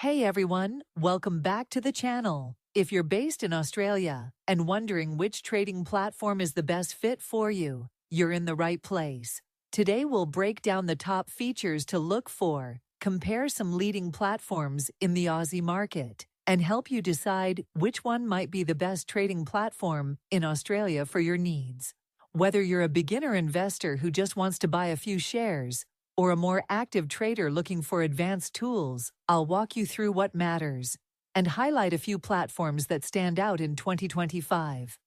Hey everyone, welcome back to the channel. If you're based in Australia and wondering which trading platform is the best fit for you, you're in the right place. Today we'll break down the top features to look for, compare some leading platforms in the Aussie market, and help you decide which one might be the best trading platform in Australia for your needs. Whether you're a beginner investor who just wants to buy a few shares, or a more active trader looking for advanced tools, I'll walk you through what matters and highlight a few platforms that stand out in 2025.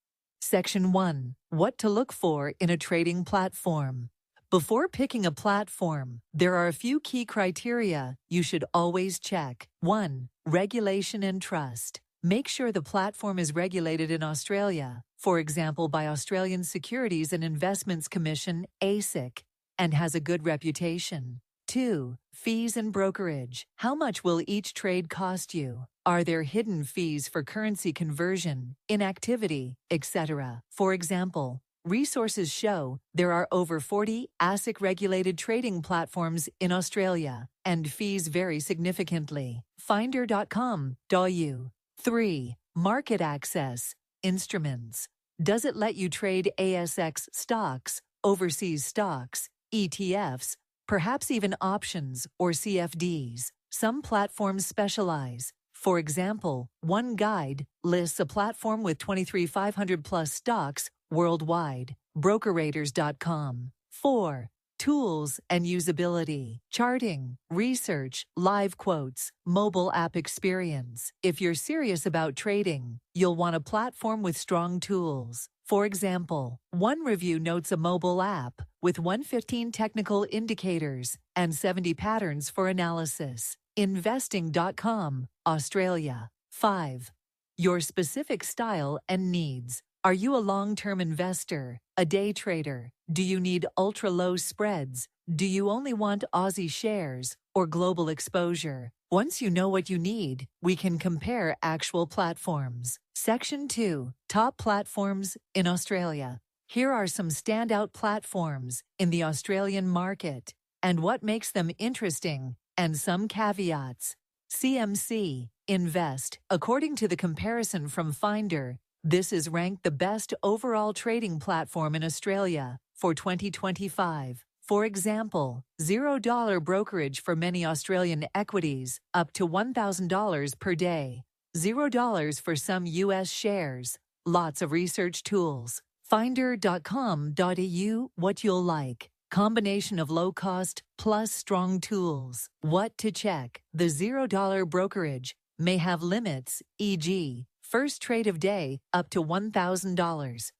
Section 1. What to look for in a trading platform. Before picking a platform, there are a few key criteria you should always check. 1. Regulation and trust. Make sure the platform is regulated in Australia, for example by Australian Securities and Investments Commission, ASIC, and has a good reputation. 2. Fees and brokerage. How much will each trade cost you? Are there hidden fees for currency conversion, inactivity, etc.? For example, resources show there are over 40 ASIC-regulated trading platforms in Australia, and fees vary significantly. Finder.com.au. 3. Market access. Instruments. Does it let you trade ASX stocks, overseas stocks, ETFs, perhaps even options or CFDs? Some platforms specialize. For example, One Guide lists a platform with 23,500 plus stocks worldwide. Brokerage.com. 4. Tools and usability. Charting, research, live quotes, mobile app experience. If you're serious about trading, you'll want a platform with strong tools. For example, one review notes a mobile app with 115 technical indicators and 70 patterns for analysis. Investing.com, Australia. 5. Your specific style and needs. Are you a long-term investor, a day trader? Do you need ultra-low spreads? Do you only want Aussie shares or global exposure? Once you know what you need, we can compare actual platforms. Section 2. Top platforms in Australia. Here are some standout platforms in the Australian market and what makes them interesting and some caveats. CMC Invest. According to the comparison from Finder, this is ranked the best overall trading platform in Australia for 2025. For example, $0 brokerage for many Australian equities, up to $1,000 per day. $0 for some US shares. Lots of research tools. Finder.com.au. What you'll like. Combination of low cost plus strong tools. What to check. The $0 brokerage may have limits, e.g., first trade of day up to $1,000.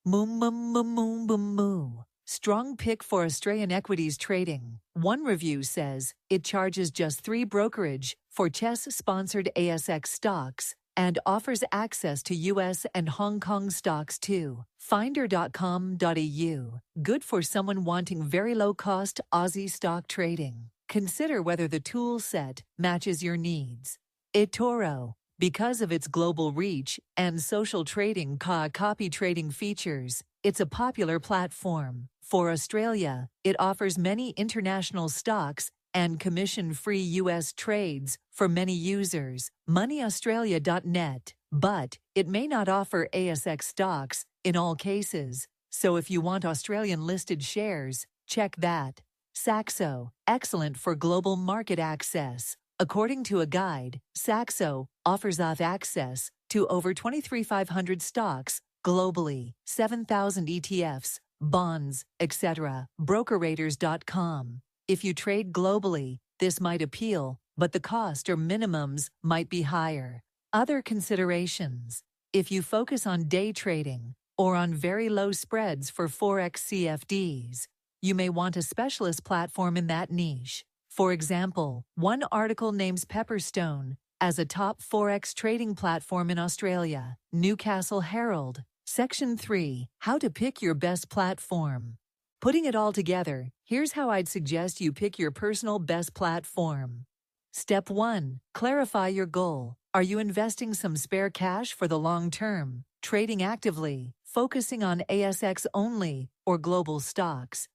Moo. Strong pick for Australian equities trading. One review says it charges just 3 brokerage for CHESS-sponsored ASX stocks and offers access to US and Hong Kong stocks too. Finder.com.au. Good for someone wanting very low-cost Aussie stock trading. Consider whether the tool set matches your needs. eToro. Because of its global reach and social trading copy trading features, it's a popular platform. For Australia, it offers many international stocks and commission-free US trades for many users. MoneyAustralia.net. But it may not offer ASX stocks in all cases, so if you want Australian-listed shares, check that. Saxo. Excellent for global market access. According to a guide, Saxo offers access to over 23,500 stocks globally, 7,000 ETFs, bonds, etc. Brokerage.com. If you trade globally, this might appeal, but the cost or minimums might be higher. Other considerations. If you focus on day trading or on very low spreads for Forex CFDs, you may want a specialist platform in that niche. For example, one article names Pepperstone as a top Forex trading platform in Australia. Newcastle Herald. Section 3. How to pick your best platform. Putting it all together, here's how I'd suggest you pick your personal best platform. Step 1. Clarify your goal. Are you investing some spare cash for the long term, trading actively, focusing on ASX only, or global stocks?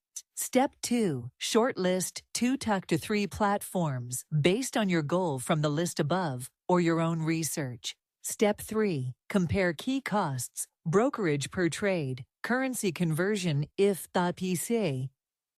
Step 2. Shortlist 2 to 3 platforms based on your goal from the list above or your own research. Step 3. Compare key costs, brokerage per trade, currency conversion if .pc,